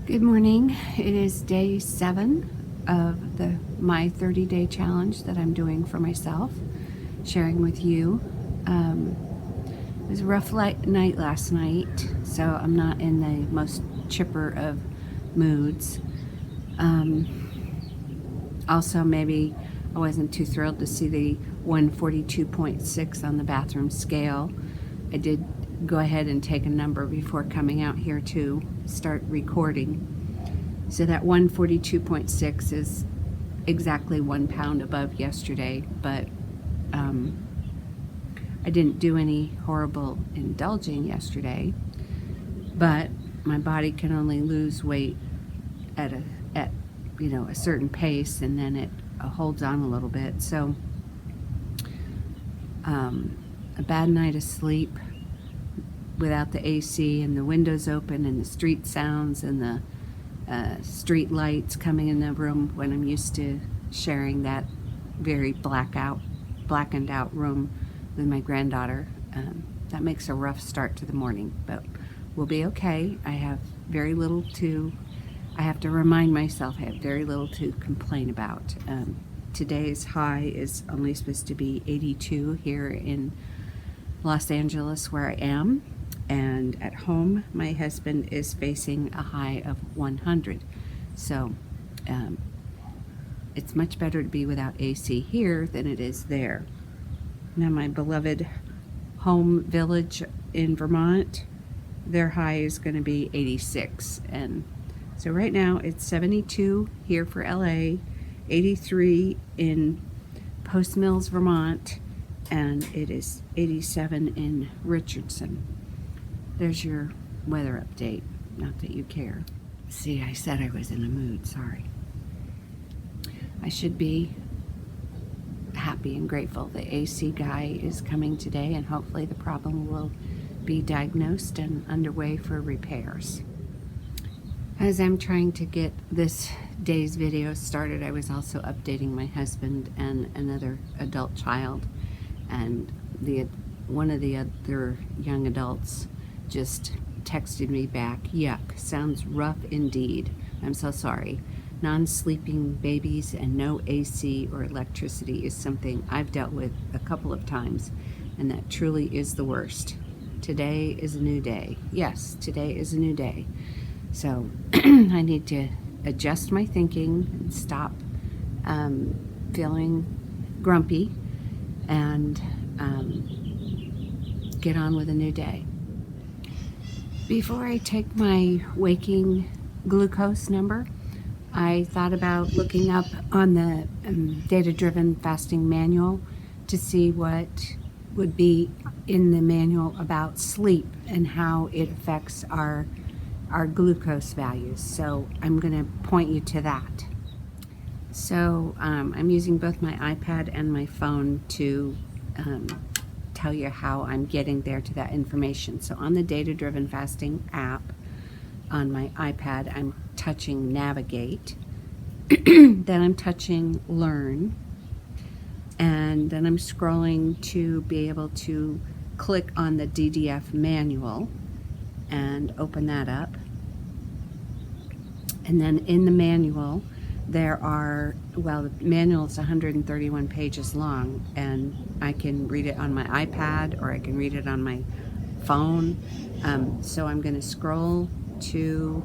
Good morning. It is day 7 of my 30-day challenge that I'm doing for myself, sharing with you. It was a rough night last night, so I'm not in the most chipper of moods. Also, maybe I wasn't too thrilled to see the 142.6 on the bathroom scale. I did go ahead and take a number before coming out here to start recording. So that 142.6 is exactly 1 pound above yesterday, but I didn't do any horrible indulging yesterday, but my body can only lose weight at a certain pace, and then it holds on a little bit. So a bad night of sleep without the AC and the windows open and the street sounds and the street lights coming in the room when I'm used to sharing that very blackened out room with my granddaughter. That makes a rough start to the morning, but we'll be okay. I have to remind myself I have very little to complain about. Today's high is only supposed to be 82 here in Los Angeles where I am. And at home, my husband is facing a high of 100. So it's much better to be without AC here than it is there. Now, my beloved home village in Vermont, their high is going to be 86. And so right now it's 72 here for LA, 83 in Post Mills, Vermont, and it is 87 in Richardson. There's your weather update. Not that you care. See, I said I was in a mood. Sorry. I should be happy and grateful. The AC guy is coming today, and hopefully the problem will be diagnosed and underway for repairs. As I'm trying to get this day's video started, I was also updating my husband and another adult child, and one of the other young adults just texted me back, "Yuck, sounds rough indeed. I'm so sorry. Non-sleeping babies and no AC or electricity is something I've dealt with a couple of times, and that truly is the worst. Today is a new day." Yes, today is a new day. So I need to adjust my thinking and stop feeling grumpy and get on with a new day. Before I take my waking glucose number, I thought about looking up on the data-driven fasting manual to see what would be in the manual about sleep and how it affects our glucose values. So I'm going to point you to that. So I'm using both my iPad and my phone to tell you how I'm getting there to that information. So on the data-driven fasting app on my iPad, I'm touching navigate, then I'm touching learn, and then I'm scrolling to be able to click on the DDF manual and open that up. And then in the manual there are, the manual is 131 pages long, and I can read it on my iPad or I can read it on my phone. So I'm going to scroll to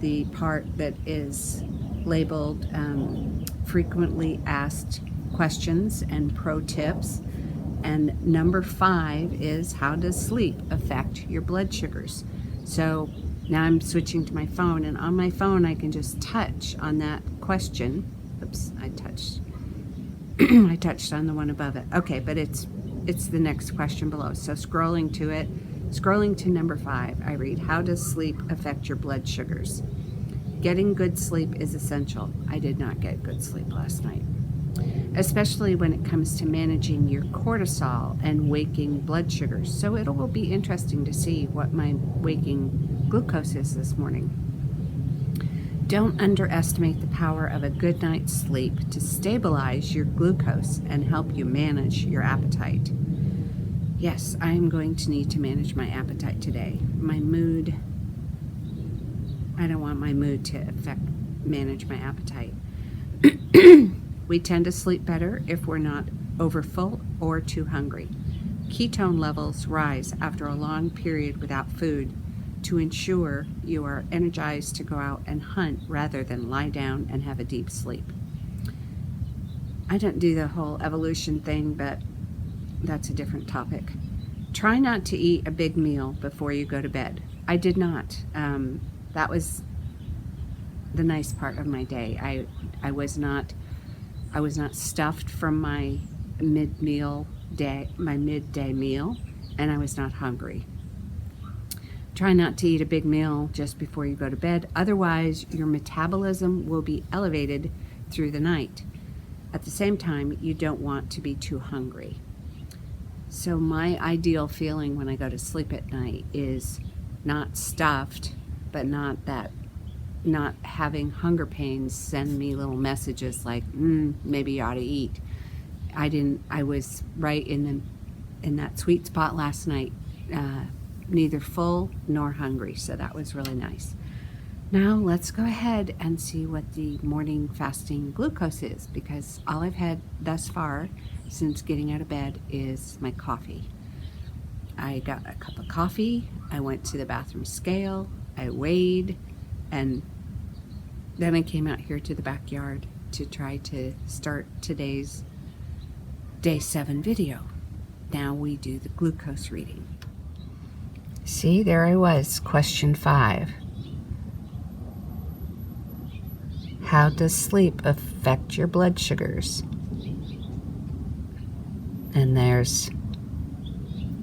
the part that is labeled frequently asked questions and pro tips. And number 5 is, how does sleep affect your blood sugars? So now I'm switching to my phone, and on my phone I can just touch on that question. Oops, I touched on the one above it. Okay, but it's the next question below. So scrolling to number 5, I read, how does sleep affect your blood sugars? Getting good sleep is essential. I did not get good sleep last night, especially when it comes to managing your cortisol and waking blood sugars. So it will be interesting to see what my waking glucose is this morning. Don't underestimate the power of a good night's sleep to stabilize your glucose and help you manage your appetite. Yes, I'm going to need to manage my appetite today. My mood I don't want my mood to manage my appetite. We tend to sleep better if we're not overfull or too hungry. Ketone levels rise after a long period without food to ensure you are energized to go out and hunt rather than lie down and have a deep sleep. I don't do the whole evolution thing, but that's a different topic. Try not to eat a big meal before you go to bed. I did not. That was the nice part of my day. I was not stuffed from my midday meal, and I was not hungry. Try not to eat a big meal just before you go to bed. Otherwise, your metabolism will be elevated through the night. At the same time, you don't want to be too hungry. So my ideal feeling when I go to sleep at night is not stuffed, but not having hunger pains send me little messages like, maybe you ought to eat. I was right in that sweet spot last night, neither full nor hungry, so that was really nice. Now let's go ahead and see what the morning fasting glucose is, because all I've had thus far since getting out of bed is my coffee. I got a cup of coffee, I went to the bathroom scale, I weighed, and then I came out here to the backyard to try to start today's day 7 video. Now we do the glucose reading. See, there I was, question 5. How does sleep affect your blood sugars? And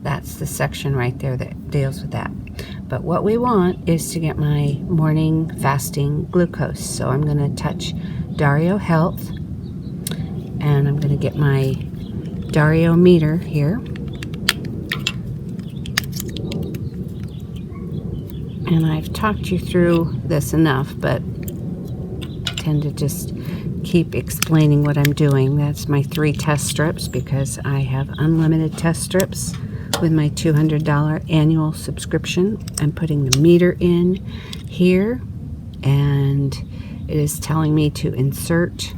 that's the section right there that deals with that. But what we want is to get my morning fasting glucose. So I'm going to touch Dario Health, and I'm going to get my Dario meter here. And I've talked you through this enough, but I tend to just keep explaining what I'm doing. That's my 3 test strips, because I have unlimited test strips with my $200 annual subscription. I'm putting the meter in here, and it is telling me to insert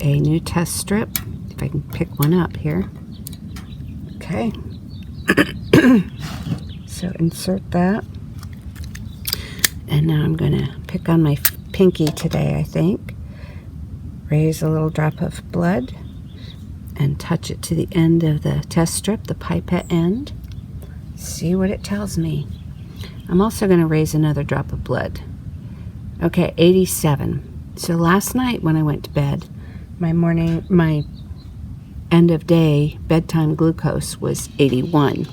a new test strip. If I can pick one up here. Okay. So insert that. And now I'm going to pick on my pinky today, I think. Raise a little drop of blood and touch it to the end of the test strip, the pipette end. See what it tells me. I'm also going to raise another drop of blood. Okay, 87. So last night when I went to bed, my end of day bedtime glucose was 81.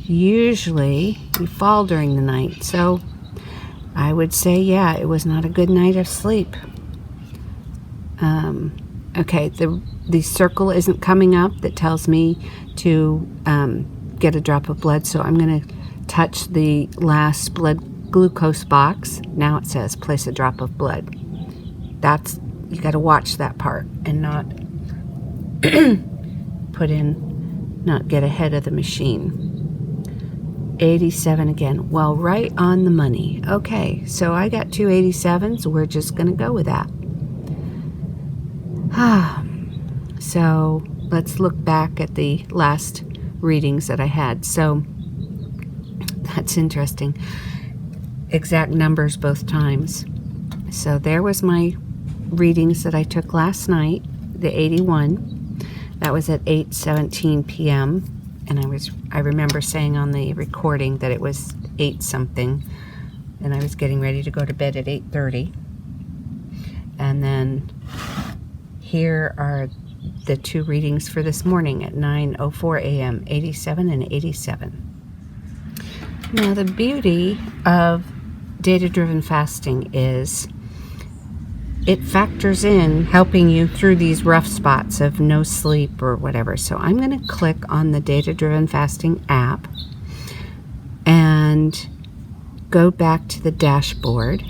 Usually you fall during the night, so I would say, yeah, it was not a good night of sleep. Okay, the circle isn't coming up that tells me to get a drop of blood, so I'm going to touch the last blood glucose box. Now it says place a drop of blood. You got to watch that part and not not get ahead of the machine. 87 again. Well, right on the money. Okay, so I got 2 87s. We're just going to go with that. So let's look back at the last readings that I had. So that's interesting. Exact numbers both times. So there was my readings that I took last night, the 81. That was at 8:17 p.m. And I remember saying on the recording that it was 8 something, and I was getting ready to go to bed at 8:30. And then here are the 2 readings for this morning at 9:04 a.m., 87 and 87. Now the beauty of data-driven fasting is it factors in helping you through these rough spots of no sleep or whatever. So I'm going to click on the data-driven fasting app and go back to the dashboard.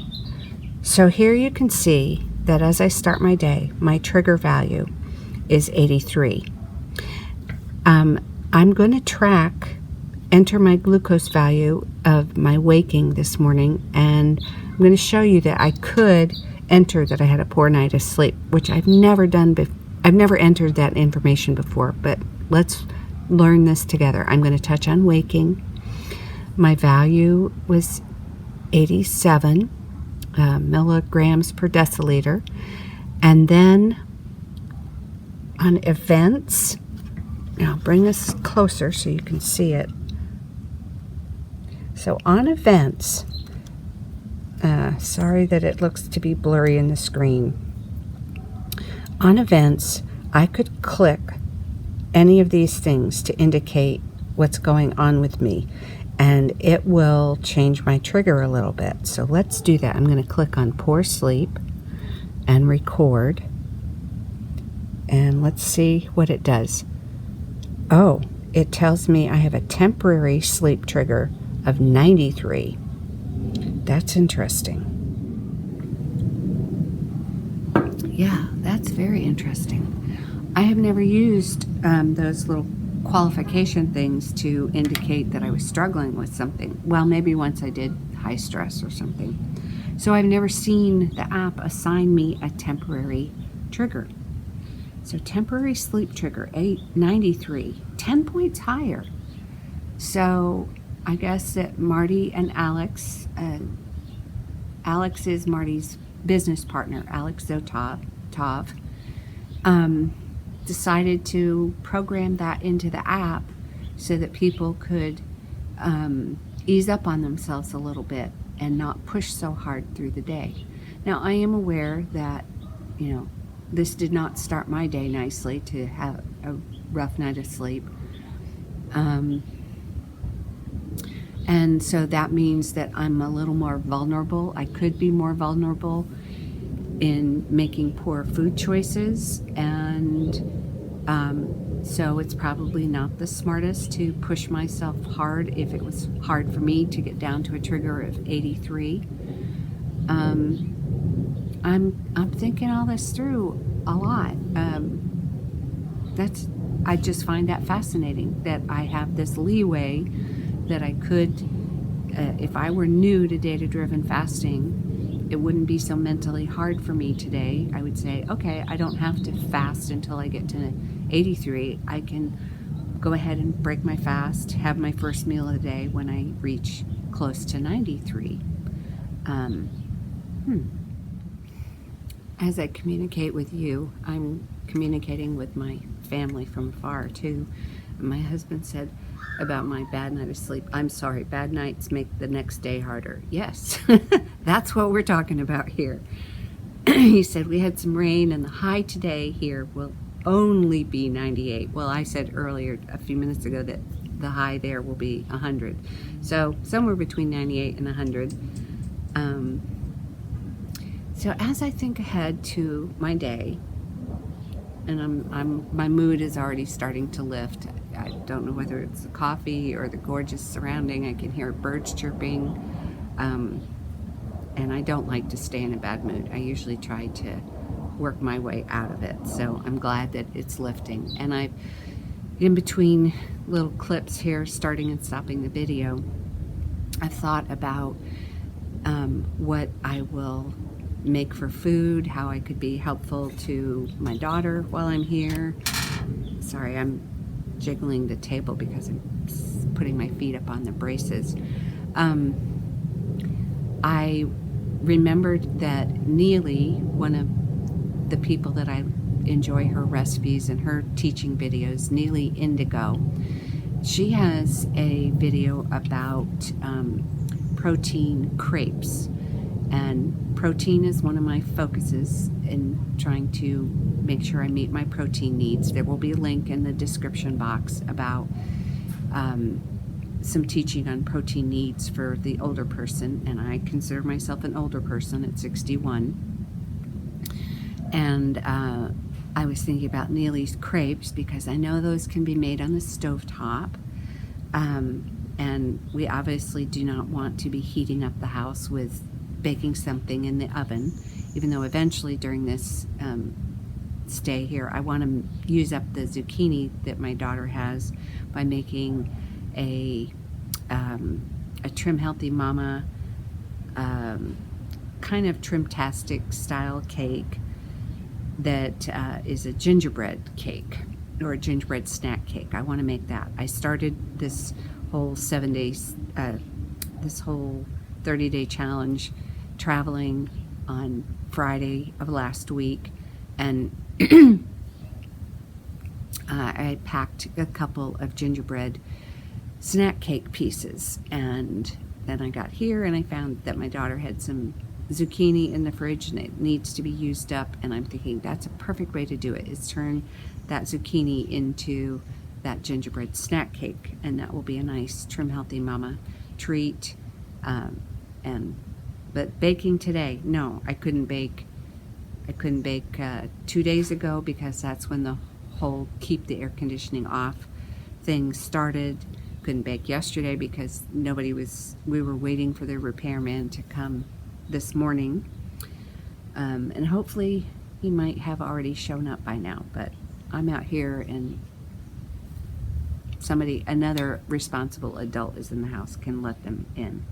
So here you can see that as I start my day, my trigger value is 83. I'm going to track enter my glucose value of my waking this morning, and I'm going to show you that I could enter that I had a poor night of sleep, which I've never done I've never entered that information before, but let's learn this together. I'm going to touch on waking. My value was 87 milligrams per deciliter, and then on events, now bring this closer so you can see it. So on events, sorry that it looks to be blurry in the screen. On events, I could click any of these things to indicate what's going on with me, and it will change my trigger a little bit. So let's do that. I'm going to click on poor sleep and record, and let's see what it does. Oh, it tells me I have a temporary sleep trigger of 93. That's interesting. Yeah, that's very interesting. I have never used those little qualification things to indicate that I was struggling with something. Well, maybe once I did high stress or something. So I've never seen the app assign me a temporary trigger. So temporary sleep trigger, 93, 10 points higher. So I guess that Marty and Alex, Alex is Marty's business partner, Alex Zotov, decided to program that into the app so that people could ease up on themselves a little bit and not push so hard through the day. Now, I am aware that, this did not start my day nicely to have a rough night of sleep. And so that means that I'm a little more vulnerable. I could be more vulnerable in making poor food choices, and so it's probably not the smartest to push myself hard if it was hard for me to get down to a trigger of 83. I'm thinking all this through a lot. I just find that fascinating that I have this leeway that I could, if I were new to data-driven fasting, it wouldn't be so mentally hard for me today. I would say, okay, I don't have to fast until I get to 83. I can go ahead and break my fast, have my first meal of the day when I reach close to 93. As I communicate with you, I'm communicating with my family from afar too. My husband said about my bad night of sleep, I'm sorry, bad nights make the next day harder. Yes, that's what we're talking about here. He said we had some rain and the high today here will only be 98. Well, I said earlier, a few minutes ago, that the high there will be 100. So somewhere between 98 and 100. So as I think ahead to my day, and my mood is already starting to lift. I don't know whether it's the coffee or the gorgeous surrounding. I can hear birds chirping, and I don't like to stay in a bad mood. I usually try to work my way out of it. So I'm glad that it's lifting. And in between little clips here, starting and stopping the video, I've thought about what I will make for food, how I could be helpful to my daughter while I'm here. Sorry, I'm jiggling the table because I'm putting my feet up on the braces. I remembered that Neely, one of the people that I enjoy her recipes and her teaching videos, Neely Indigo, she has a video about protein crepes. And protein is one of my focuses in trying to make sure I meet my protein needs. There will be a link in the description box about some teaching on protein needs for the older person, and I consider myself an older person at 61. And I was thinking about Neely's crepes because I know those can be made on the stovetop. And we obviously do not want to be heating up the house with baking something in the oven, even though eventually during this stay here I want to use up the zucchini that my daughter has by making a Trim Healthy Mama kind of trimtastic style cake that is a gingerbread cake, or a gingerbread snack cake. I want to make that. I started this whole 7 days, this whole 30-day challenge traveling on Friday of last week, and I packed a couple of gingerbread snack cake pieces, and then I got here and I found that my daughter had some zucchini in the fridge and it needs to be used up, and I'm thinking that's a perfect way to do it, is turn that zucchini into that gingerbread snack cake, and that will be a nice Trim Healthy Mama treat. But baking today, no, I couldn't bake 2 days ago, because that's when the whole keep the air conditioning off thing started. Couldn't bake yesterday because we were waiting for the repairman to come this morning, and hopefully he might have already shown up by now, but I'm out here and another responsible adult is in the house, can let them in.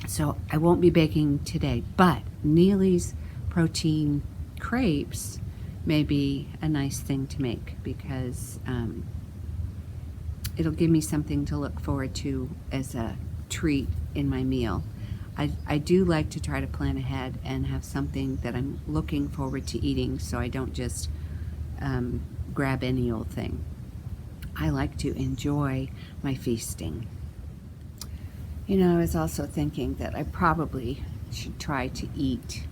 So I won't be baking today, but Neely's protein crepes may be a nice thing to make, because it'll give me something to look forward to as a treat in my meal. I do like to try to plan ahead and have something that I'm looking forward to eating, so I don't just grab any old thing. I like to enjoy my feasting. You know, I was also thinking that I probably should try to eat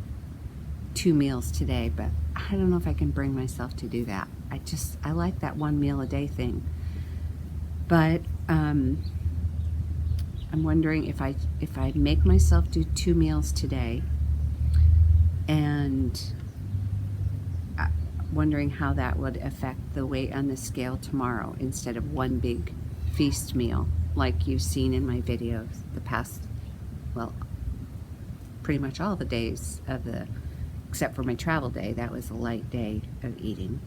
2 meals today, but I don't know if I can bring myself to do that. I like that 1 meal a day thing. But I'm wondering if I make myself do 2 meals today, and wondering how that would affect the weight on the scale tomorrow, instead of 1 big feast meal like you've seen in my videos the past, well, pretty much all the days except for my travel day. That was a light day of eating.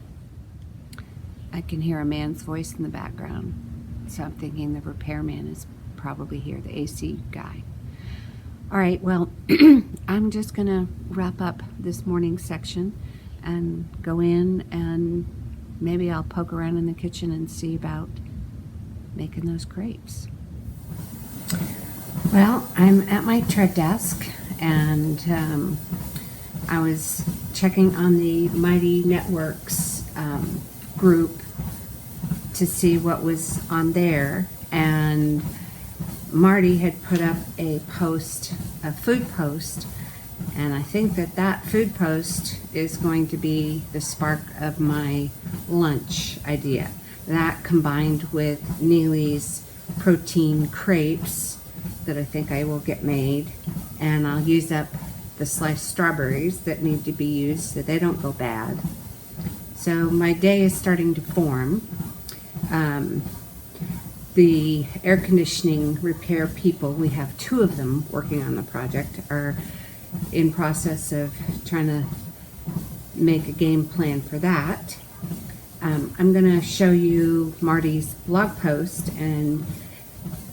I can hear a man's voice in the background, so I'm thinking the repairman is probably here, the AC guy. All right, well, I'm just gonna wrap up this morning section and go in, and maybe I'll poke around in the kitchen and see about making those crepes. Well, I'm at my tread desk, and I was checking on the Mighty Networks group to see what was on there, and Marty had put up a food post, and I think that food post is going to be the spark of my lunch idea. That, combined with Neely's protein crepes that I think I will get made, and I'll use up the sliced strawberries that need to be used so they don't go bad. So my day is starting to form. The air conditioning repair people, we have 2 of them working on the project, are in process of trying to make a game plan for that. I'm going to show you Marty's blog post, and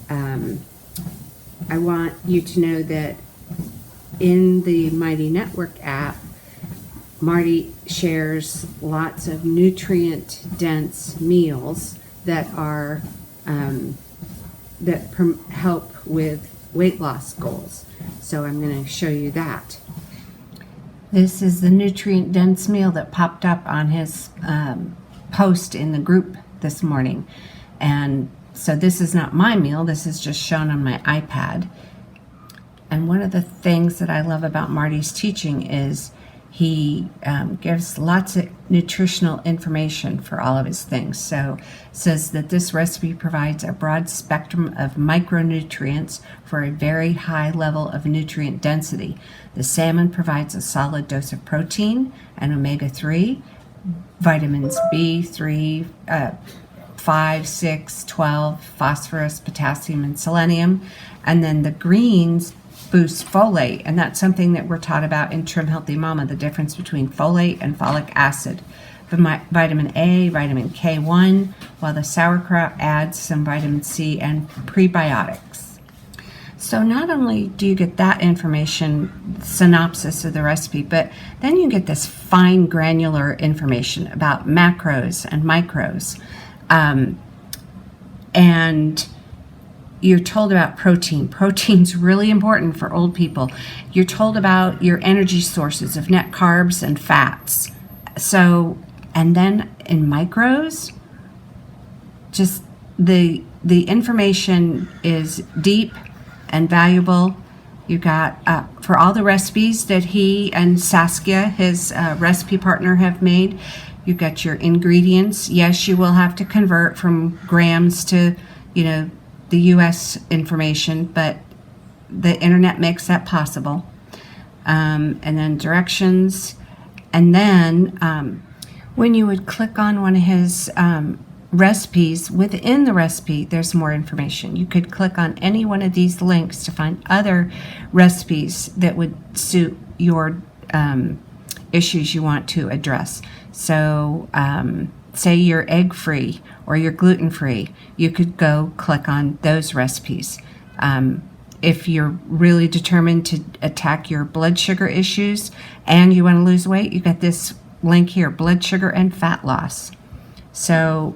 I want you to know that in the Mighty Network app, Marty shares lots of nutrient-dense meals that are help with weight loss goals. So I'm going to show you that. This is the nutrient-dense meal that popped up on his post in the group this morning. And so this is not my meal, this is just shown on my iPad. And one of the things that I love about Marty's teaching is he gives lots of nutritional information for all of his things. So it says that this recipe provides a broad spectrum of micronutrients for a very high level of nutrient density. The salmon provides a solid dose of protein and omega-3, vitamins B3, 5, 6, 12, phosphorus, potassium, and selenium. And then the greens boost folate, and that's something that we're taught about in Trim Healthy Mama, the difference between folate and folic acid. vitamin A, vitamin K1, while the sauerkraut adds some vitamin C and prebiotics. So not only do you get that information, synopsis of the recipe, but then you get this fine granular information about macros and micros. And you're told about protein. Protein's really important for old people. You're told about your energy sources of net carbs and fats. So, and then in micros, just the information is deep and valuable. You got, for all the recipes that he and Saskia, his recipe partner, have made, you got your ingredients. Yes, you will have to convert from grams to, the U.S. information, but the internet makes that possible. And then directions. And then when you would click on one of his recipes, within the recipe, there's more information. You could click on any one of these links to find other recipes that would suit your issues you want to address. So, say you're egg-free or you're gluten-free, you could go click on those recipes. If you're really determined to attack your blood sugar issues and you want to lose weight, you got this link here, blood sugar and fat loss. So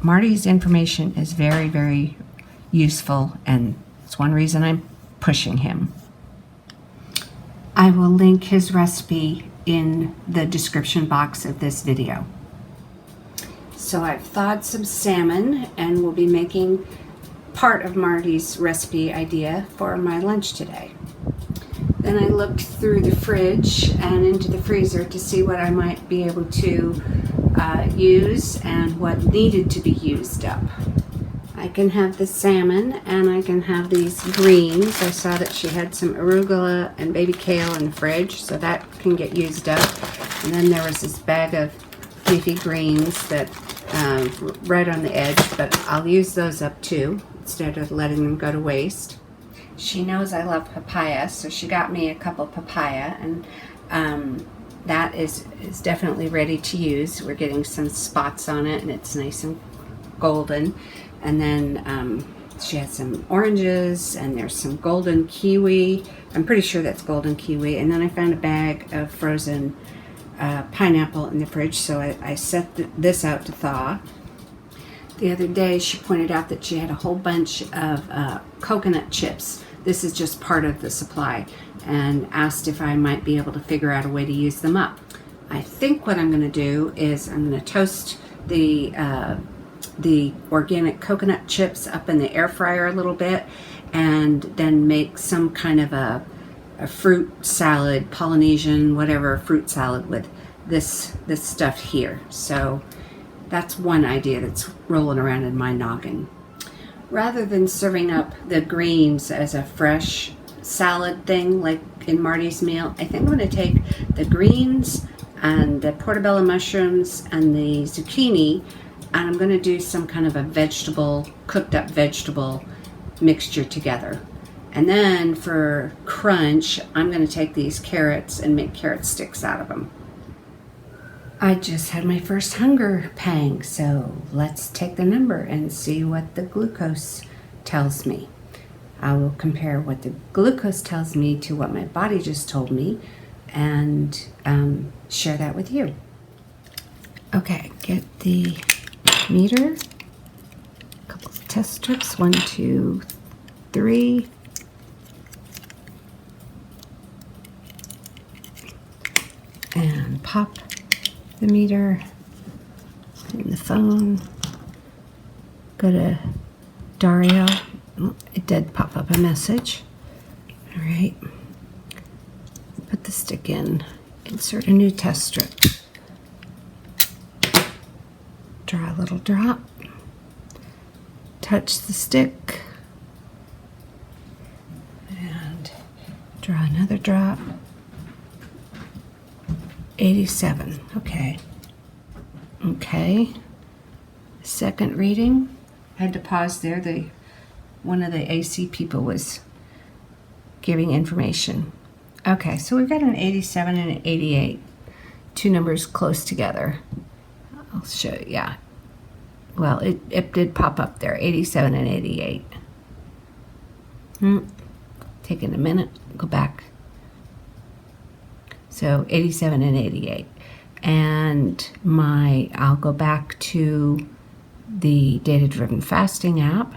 Marty's information is very, very useful, and it's one reason I'm pushing him. I will link his recipe in the description box of this video. So I've thawed some salmon and we'll be making part of Marty's recipe idea for my lunch today. Then I looked through the fridge and into the freezer to see what I might be able to use and what needed to be used up. I can have the salmon and I can have these greens. I saw that she had some arugula and baby kale in the fridge, so that can get used up. And then there was this bag of leafy greens that right on the edge, but I'll use those up too instead of letting them go to waste. She knows I love papaya, so she got me a couple papaya, and that is definitely ready to use. We're getting some spots on it and it's nice and golden. And then she had some oranges, and there's some golden kiwi. I'm pretty sure that's golden kiwi. And then I found a bag of frozen pineapple in the fridge, so I set this out to thaw. The other day she pointed out that she had a whole bunch of coconut chips. This is just part of the supply, and asked if I might be able to figure out a way to use them up. I think what I'm going to do is I'm going to toast the organic coconut chips up in the air fryer a little bit, and then make some kind of a fruit salad, Polynesian, whatever fruit salad with this stuff here. So that's one idea that's rolling around in my noggin. Rather than serving up the greens as a fresh salad thing like in Marty's meal, I think I'm going to take the greens and the portobello mushrooms and the zucchini, and I'm going to do some kind of a cooked up vegetable mixture together. And then for crunch, I'm going to take these carrots and make carrot sticks out of them. I just had my first hunger pang, so let's take the number and see what the glucose tells me. I will compare what the glucose tells me to what my body just told me and share that with you. Okay, get the meter, a couple of test strips, 1, 2, 3. And pop the meter in the phone. Go to Dario. Oh, it did pop up a message. All right. Put the stick in. Insert a new test strip. Draw a little drop. Touch the stick. And draw another drop. 87. Okay. Second reading. I had to pause there. One of the AC people was giving information. Okay, so we've got an 87 and an 88. two numbers close together. I'll show you, yeah. Well, it did pop up there, 87 and 88. Taking a minute, go back. So 87 and 88. And I'll go back to the data-driven fasting app.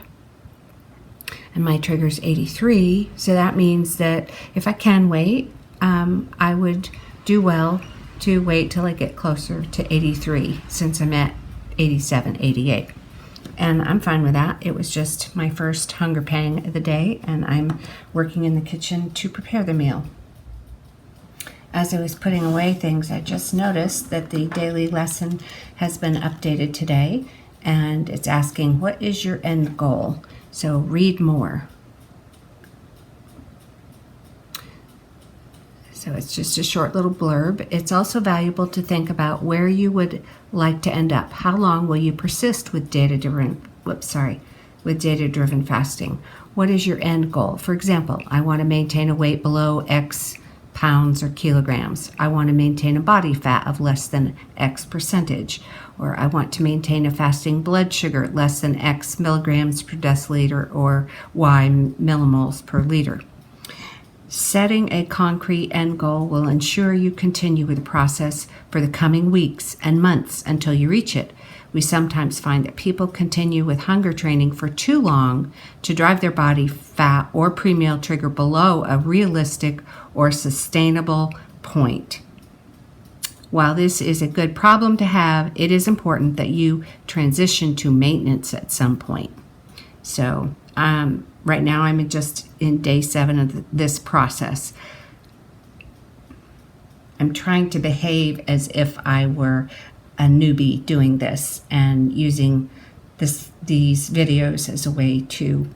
And my trigger's 83. So that means that if I can wait, I would do well to wait till I get closer to 83 since I'm at 87, 88. And I'm fine with that. It was just my first hunger pang of the day, and I'm working in the kitchen to prepare the meal. As I was putting away things, I just noticed that the daily lesson has been updated today, and it's asking, what is your end goal? So read more. So it's just a short little blurb. It's also valuable to think about where you would like to end up. How long will you persist with data-driven fasting? What is your end goal? For example, I want to maintain a weight below X pounds or kilograms. I want to maintain a body fat of less than X percentage. Or I want to maintain a fasting blood sugar less than X milligrams per deciliter or Y millimoles per liter. Setting a concrete end goal will ensure you continue with the process for the coming weeks and months until you reach it. We sometimes find that people continue with hunger training for too long to drive their body fat or pre-meal trigger below a realistic or sustainable point. While this is a good problem to have, it is important that you transition to maintenance at some point. So, right now I'm just in day 7 of this process. I'm trying to behave as if I were a newbie doing this and using these videos as a way to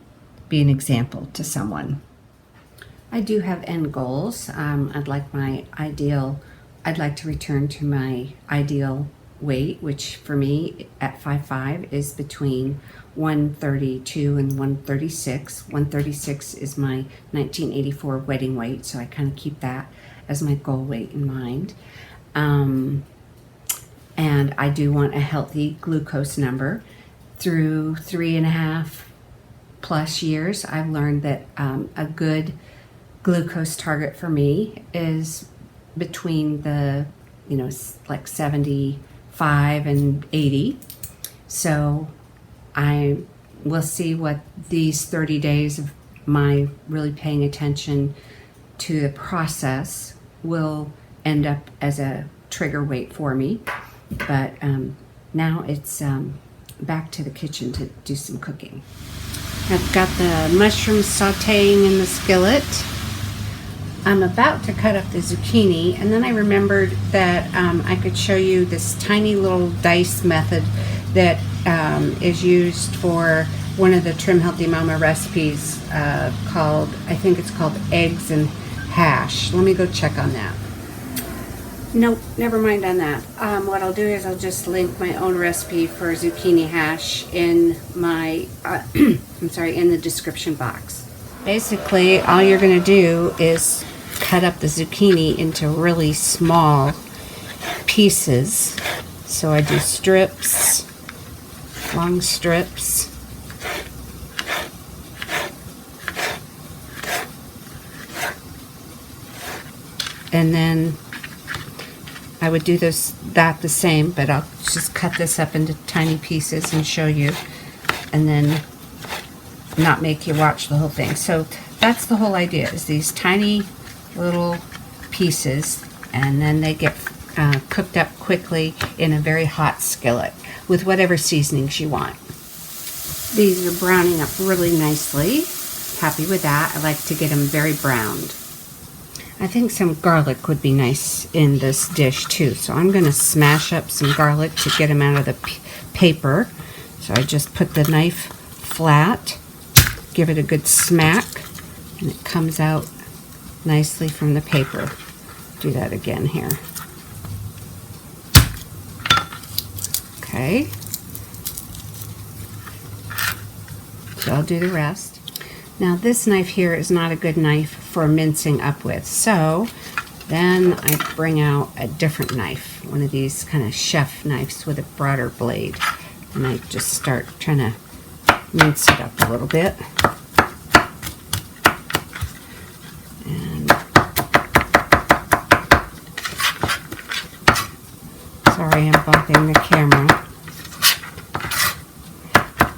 be an example to someone. I do have end goals. I'd like to return to my ideal weight, which for me at 5'5" is between 132 and 136. 136 is my 1984 wedding weight, so I kind of keep that as my goal weight in mind. And I do want a healthy glucose number. Through 3.5 plus years, I've learned that a good glucose target for me is between the, like 75 and 80. So I will see what these 30 days of my really paying attention to the process will end up as a trigger weight for me. But now it's back to the kitchen to do some cooking. I've got the mushrooms sauteing in the skillet. I'm about to cut up the zucchini, and then I remembered that I could show you this tiny little dice method that is used for one of the Trim Healthy Mama recipes called, I think it's called eggs and hash. Let me go check on that. Nope, never mind on that. What I'll do is I'll just link my own recipe for zucchini hash in my, in the description box. Basically, all you're going to do is cut up the zucchini into really small pieces. So I do strips, long strips. And then I would do that the same, but I'll just cut this up into tiny pieces and show you, and then not make you watch the whole thing. So that's the whole idea, is these tiny little pieces, and then they get cooked up quickly in a very hot skillet with whatever seasonings you want. These are browning up really nicely. Happy with that. I like to get them very browned. I think some garlic would be nice in this dish too, so I'm going to smash up some garlic to get them out of the paper. So I just put the knife flat, give it a good smack, and it comes out nicely from the paper. Do that again here. Okay. So I'll do the rest. Now this knife here is not a good knife for mincing up with, so Then I bring out a different knife, one of these kind of chef knives with a broader blade. And I just start trying to mince it up a little bit. And sorry, I'm bumping the camera.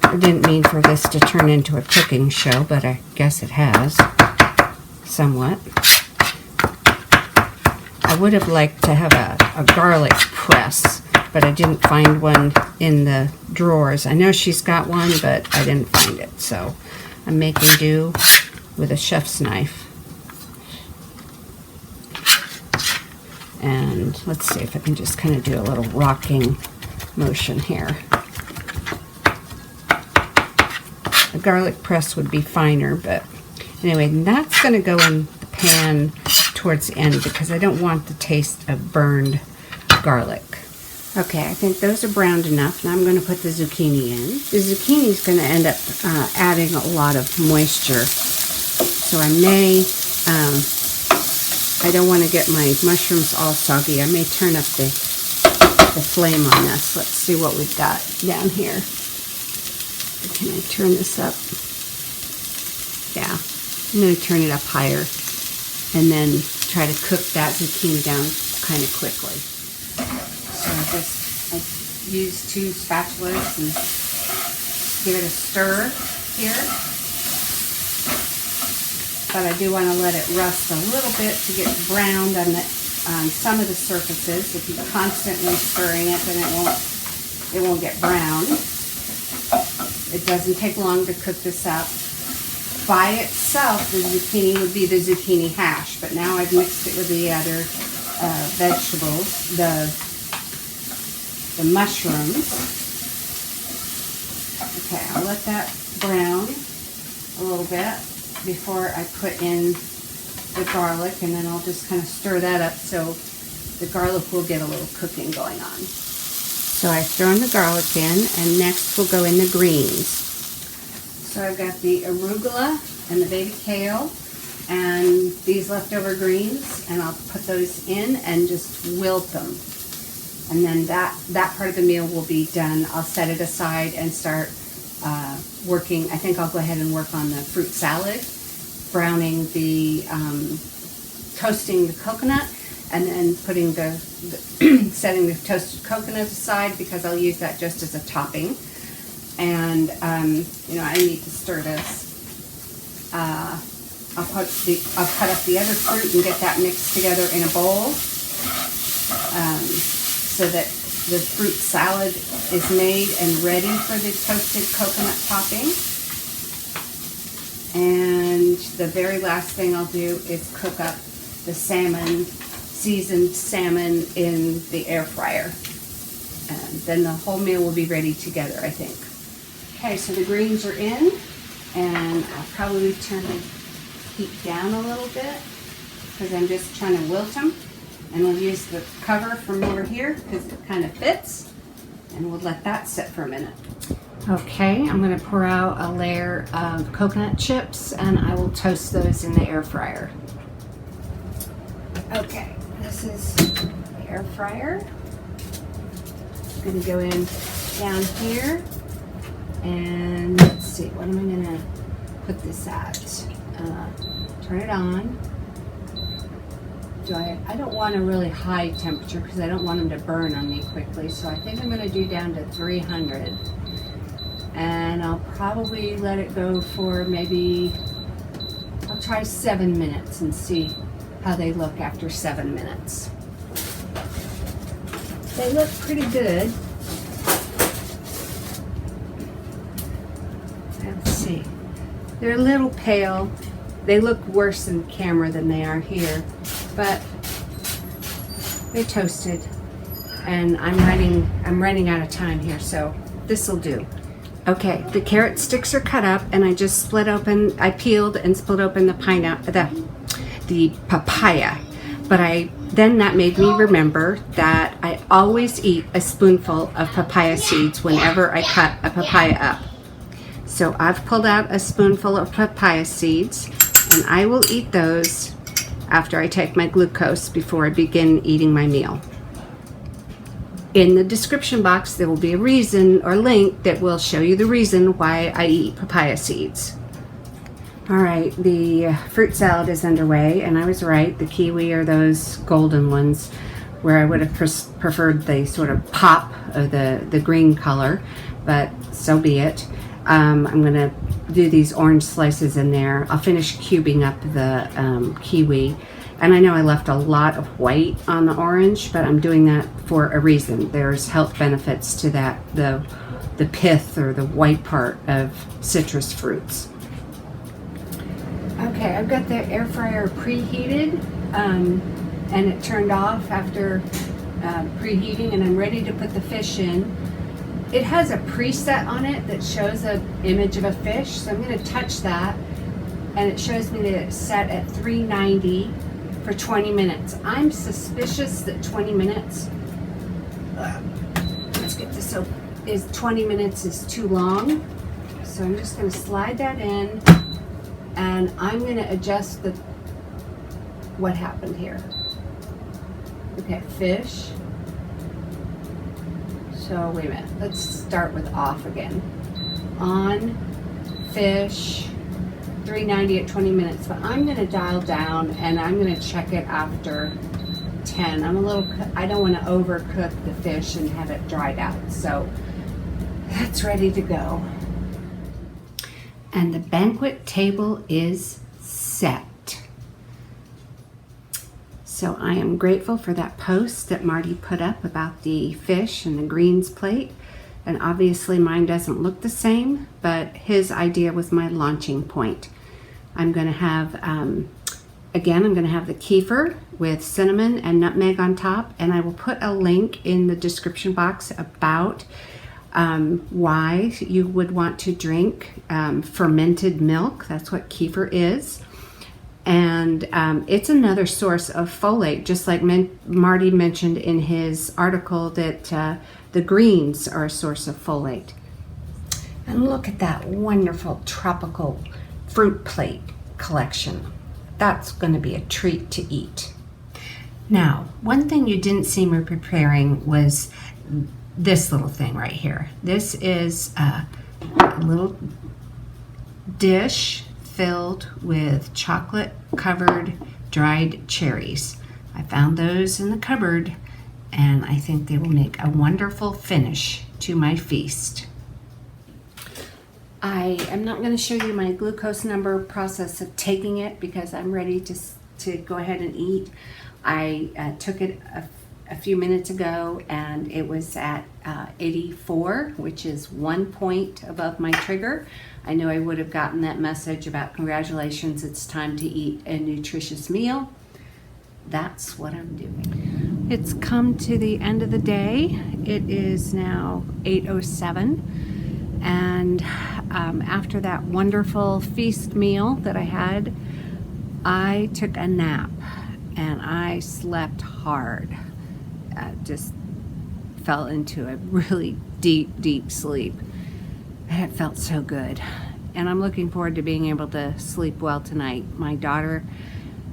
I didn't mean for this to turn into a cooking show, but I guess it has, somewhat. I would have liked to have a garlic press, but I didn't find one in the drawers. I know she's got one, but I didn't find it, so I'm making do with a chef's knife. And let's see if I can just kind of do a little rocking motion here. A garlic press would be finer, but anyway, that's going to go in the pan towards the end because I don't want the taste of burned garlic. Okay, I think those are browned enough. Now I'm going to put the zucchini in. The zucchini is going to end up adding a lot of moisture. So I may, I don't want to get my mushrooms all soggy. I may turn up the flame on this. Let's see what we've got down here. Can I turn this up? Yeah, I'm going to turn it up higher and then try to cook that zucchini down kind of quickly. So I use 2 spatulas and give it a stir here. But I do want to let it rust a little bit to get browned on some of the surfaces. If you're constantly stirring it, then it won't get browned. It doesn't take long to cook this up. By itself, the zucchini would be the zucchini hash, but now I've mixed it with the other vegetables, the mushrooms. Okay, I'll let that brown a little bit before I put in the garlic, and then I'll just kind of stir that up so the garlic will get a little cooking going on. So I've thrown the garlic in, and next we'll go in the greens. So I've got the arugula and the baby kale and these leftover greens, and I'll put those in and just wilt them. And then that part of the meal will be done. I'll set it aside and start working. I think I'll go ahead and work on the fruit salad, browning toasting the coconut, and then putting setting the toasted coconut aside because I'll use that just as a topping. And I need to stir this. I'll cut up the other fruit and get that mixed together in a bowl, so that the fruit salad is made and ready for the toasted coconut topping. And the very last thing I'll do is cook up the seasoned salmon in the air fryer. And then the whole meal will be ready together, I think. Okay, so the greens are in, and I'll probably turn the heat down a little bit because I'm just trying to wilt them. And we'll use the cover from over here because it kind of fits, and we'll let that sit for a minute. Okay, I'm going to pour out a layer of coconut chips, and I will toast those in the air fryer. Okay, this is the air fryer. It's going to go in down here, and let's see, what am I going to put this at? Turn it on. I don't want a really high temperature because I don't want them to burn on me quickly, so I think I'm going to do down to 300. And I'll probably let it go for maybe, I'll try 7 minutes and see how they look after 7 minutes. They look pretty good. Let's see. They're a little pale. They look worse in camera than they are here, but they toasted, and I'm running out of time here, so this will do. Okay, the carrot sticks are cut up, and I just I peeled and split open the papaya. But then that made me remember that I always eat a spoonful of papaya seeds whenever I cut a papaya up. So I've pulled out a spoonful of papaya seeds, and I will eat those after I take my glucose before I begin eating my meal. In the description box, there will be a reason or link that will show you the reason why I eat papaya seeds. All right, the fruit salad is underway, and I was right. The kiwi are those golden ones, where I would have preferred the sort of pop of the green color, but so be it. I'm gonna do these orange slices in there. I'll finish cubing up the kiwi. And I know I left a lot of white on the orange, but I'm doing that for a reason. There's health benefits to that, the pith or the white part of citrus fruits. Okay, I've got the air fryer preheated, and it turned off after preheating, and I'm ready to put the fish in. It has a preset on it that shows an image of a fish, so I'm going to touch that, and it shows me that it's set at 390 for 20 minutes. I'm suspicious that 20 minutes, let's get this open, is 20 minutes is too long. So I'm just going to slide that in, and I'm going to adjust what happened here. Okay, fish. So wait a minute, let's start with off again. On, fish, 390 at 20 minutes, but I'm going to dial down and I'm going to check it after 10. I don't want to overcook the fish and have it dried out, so that's ready to go. And the banquet table is set. So I am grateful for that post that Marty put up about the fish and the greens plate. And obviously mine doesn't look the same, but his idea was my launching point. I'm going to have, again, I'm going to have the kefir with cinnamon and nutmeg on top, and I will put a link in the description box about why you would want to drink fermented milk. That's what kefir is. And it's another source of folate, just like Marty mentioned in his article that the greens are a source of folate. And look at that wonderful tropical fruit plate collection. That's going to be a treat to eat. Now, one thing you didn't see me preparing was this little thing right here. This is a little dish filled with chocolate covered dried cherries. I found those in the cupboard, and I think they will make a wonderful finish to my feast. I am not going to show you my glucose number process of taking it because I'm ready to go ahead and eat. I took it a few minutes ago, and it was at 84, which is 1 point above my trigger. I know I would have gotten that message about congratulations, it's time to eat a nutritious meal. That's what I'm doing. It's come to the end of the day. It is now 8:07, and after that wonderful feast meal that I had, I took a nap, and I slept hard. Just fell into a really deep sleep. It felt so good, and I'm looking forward to being able to sleep well tonight. My daughter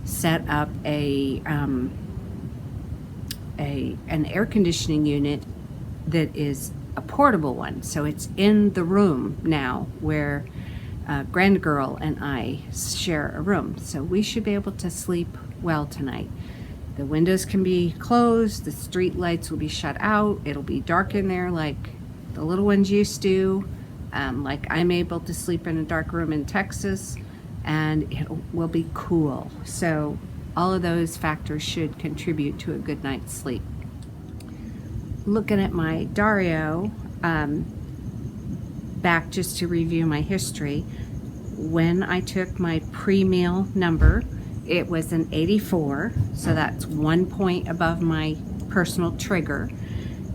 set up an air conditioning unit that is a portable one, so it's in the room now where grand girl and I share a room, so we should be able to sleep well tonight. The windows can be closed, the street lights will be shut out, it'll be dark in there like the little ones used to. Like I'm able to sleep in a dark room in Texas, and it will be cool. So all of those factors should contribute to a good night's sleep. Looking at my Dario, back just to review my history, when I took my pre-meal number, it was an 84, so that's 1 point above my personal trigger.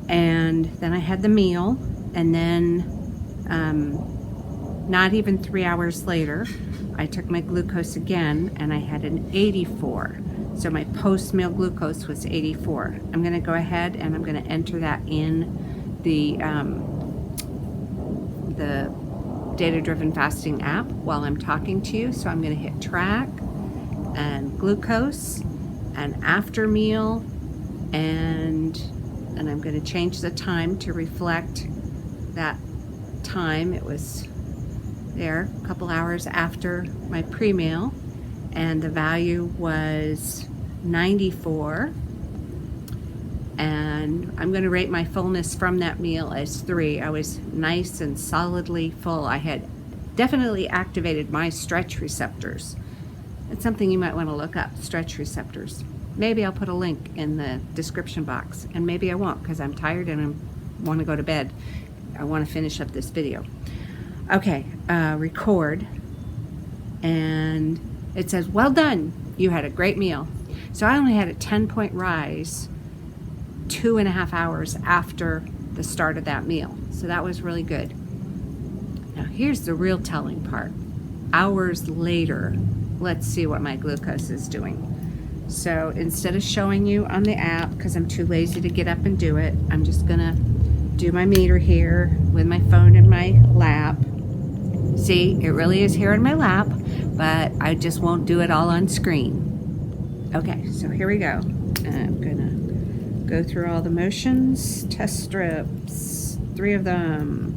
And then I had the meal, and then not even 3 hours later, I took my glucose again, and I had an 84. So my post-meal glucose was 84. I'm going to go ahead and I'm going to enter that in the data-driven fasting app while I'm talking to you. So I'm going to hit track, and glucose, and after meal, and I'm going to change the time to reflect that time. It was there a couple hours after my pre-meal, and the value was 94. And I'm going to rate my fullness from that meal as 3. I was nice and solidly full. I had definitely activated my stretch receptors. It's something you might want to look up, stretch receptors. Maybe I'll put a link in the description box, and maybe I won't because I'm tired and I want to go to bed. I want to finish up this video. Okay, record, and it says, well done, you had a great meal. So I only had a 10-point rise 2.5 hours after the start of that meal. So that was really good. Now here's the real telling part. Hours later, let's see what my glucose is doing. So instead of showing you on the app, because I'm too lazy to get up and do it, I'm just gonna do my meter here with my phone in my lap. See, it really is here in my lap, but I just won't do it all on screen. Okay, so here we go. I'm gonna go through all the motions. Test strips, 3 of them.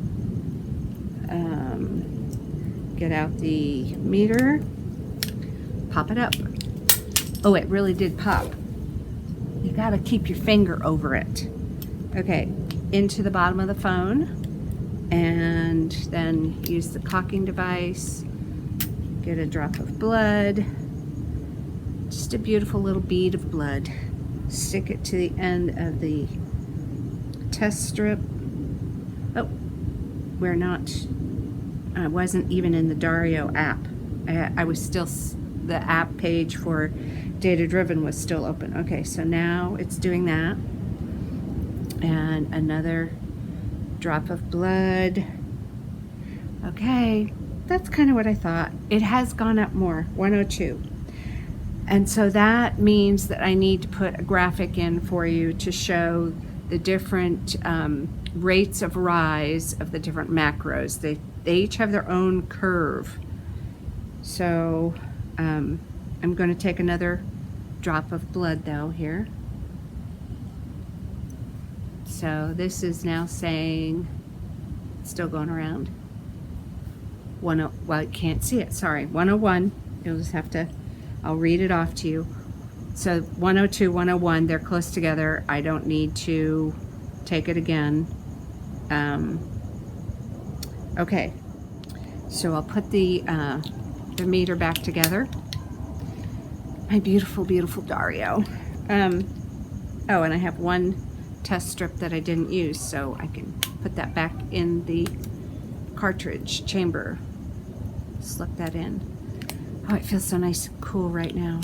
Get out the meter, pop it up. Oh, it really did pop. You gotta keep your finger over it. Okay, into the bottom of the phone, and then use the cocking device. Get a drop of blood, just a beautiful little bead of blood. Stick it to the end of the test strip. Oh, we're not, I wasn't even in the Dario app. I was still, the app page for Data Driven was still open. Okay, so now it's doing that. And another drop of blood. Okay, that's kind of what I thought. It has gone up more, 102. And so that means that I need to put a graphic in for you to show the different rates of rise of the different macros. They each have their own curve. So I'm going to take another drop of blood though here. So this is now saying, it's still going around. Well, I can't see it, sorry. 101, you'll just have to, I'll read it off to you. So 102, 101, they're close together. I don't need to take it again. Okay, so I'll put the meter back together. My beautiful, beautiful Dario. Oh, and I have one test strip that I didn't use, so I can put that back in the cartridge chamber. Slip that in. Oh, it feels so nice and cool right now.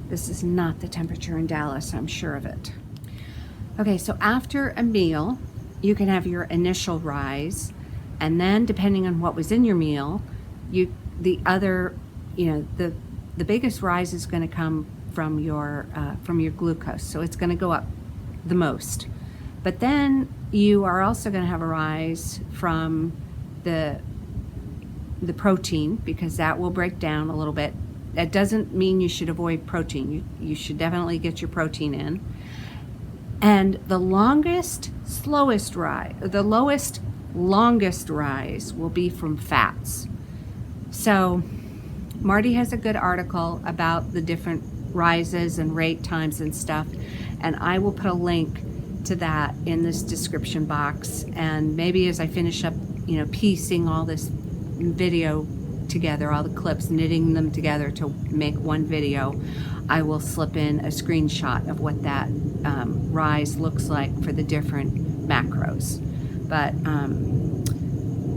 This is not the temperature in Dallas, I'm sure of it. Okay, so after a meal, you can have your initial rise, and then depending on what was in your meal, the biggest rise is going to come from your glucose, so it's going to go up the most. But then you are also going to have a rise from the protein, because that will break down a little bit. That doesn't mean you should avoid protein. You should definitely get your protein in. And the longest, longest rise will be from fats. So Marty has a good article about the different rises and rate times and stuff, and I will put a link to that in this description box. And maybe as I finish up, piecing all this video together, all the clips, knitting them together to make one video, I will slip in a screenshot of what that rise looks like for the different macros. But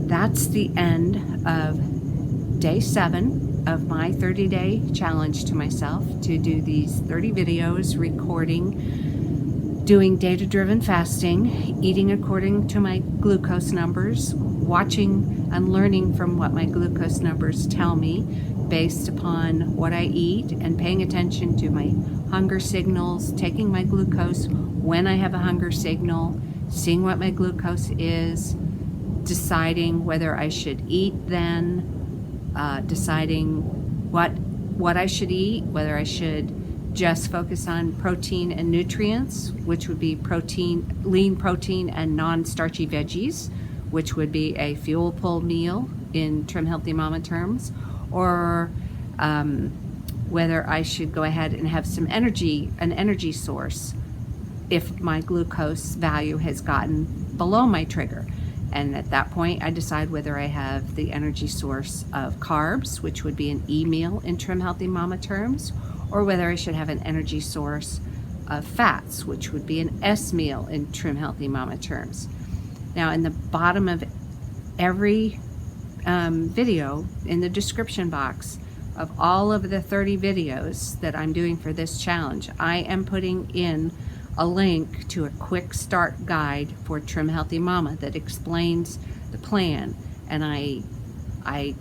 that's the end of day 7 of my 30-day challenge to myself, to do these 30 videos, recording, doing data-driven fasting, eating according to my glucose numbers, watching and learning from what my glucose numbers tell me based upon what I eat, and paying attention to my hunger signals, taking my glucose when I have a hunger signal, seeing what my glucose is, deciding whether I should eat then, deciding what what I should eat, whether I should just focus on protein and nutrients, which would be protein, lean protein and non-starchy veggies, which would be a fuel pull meal in Trim Healthy Mama terms, or whether I should go ahead and have some energy, an energy source, if my glucose value has gotten below my trigger. And at that point, I decide whether I have the energy source of carbs, which would be an E meal in Trim Healthy Mama terms, or whether I should have an energy source of fats, which would be an S meal in Trim Healthy Mama terms. Now, in the bottom of every video, in the description box of all of the 30 videos that I'm doing for this challenge, I am putting in a link to a quick start guide for Trim Healthy Mama that explains the plan. And I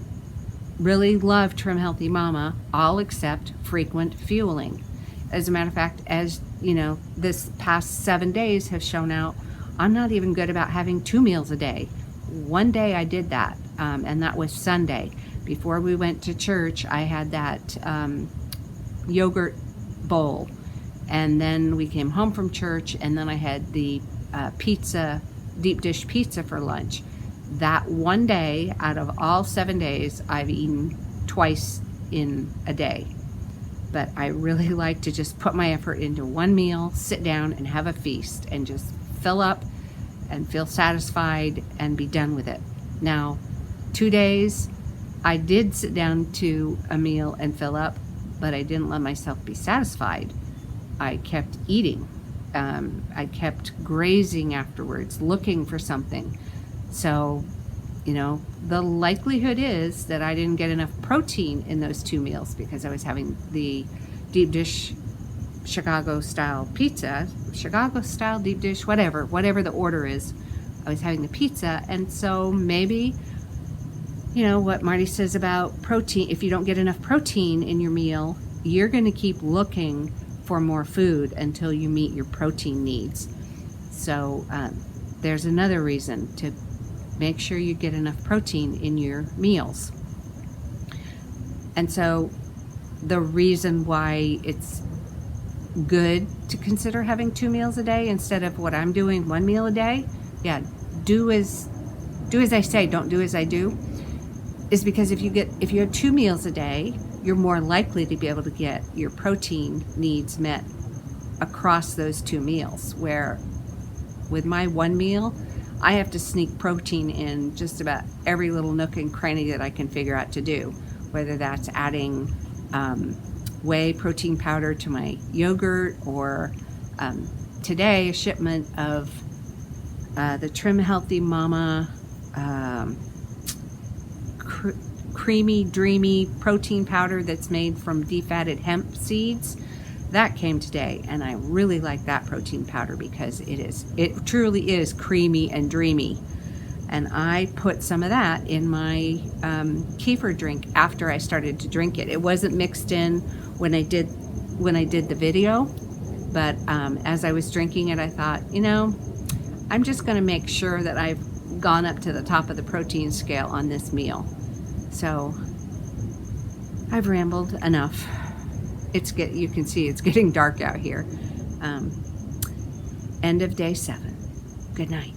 really love Trim Healthy Mama, all except frequent fueling. As a matter of fact, as you know, this past 7 days have shown out, I'm not even good about having 2 meals a day. One day I did that, and that was Sunday. Before we went to church, I had that yogurt bowl. And then we came home from church, and then I had the pizza, deep dish pizza for lunch. That one day out of all 7 days, I've eaten twice in a day. But I really like to just put my effort into one meal, sit down and have a feast, and just fill up and feel satisfied and be done with it. Now, 2 days, I did sit down to a meal and fill up, but I didn't let myself be satisfied. I kept eating. I kept grazing afterwards, looking for something. So, you know, the likelihood is that I didn't get enough protein in those 2 meals because I was having the deep dish Chicago style pizza, Chicago style deep dish, whatever the order is. I was having the pizza, and so maybe, you know, what Marty says about protein, if you don't get enough protein in your meal, you're going to keep looking for more food until you meet your protein needs. So there's another reason to make sure you get enough protein in your meals. And so the reason why it's good to consider having 2 meals a day instead of what I'm doing, 1 meal a day, yeah, do as I say, don't do as I do, is because if you have 2 meals a day, you're more likely to be able to get your protein needs met across those 2 meals, where with my 1 meal, I have to sneak protein in just about every little nook and cranny that I can figure out to do, whether that's adding whey protein powder to my yogurt, or today a shipment of the Trim Healthy Mama creamy, dreamy protein powder that's made from defatted hemp seeds. That came today, and I really like that protein powder because it truly is creamy and dreamy. And I put some of that in my Kefir drink after I started to drink it. It wasn't mixed in when I did the video, but as I was drinking it, I thought, you know, I'm just going to make sure that I've gone up to the top of the protein scale on this meal. So I've rambled enough. You can see it's getting dark out here. End of day 7. Good night.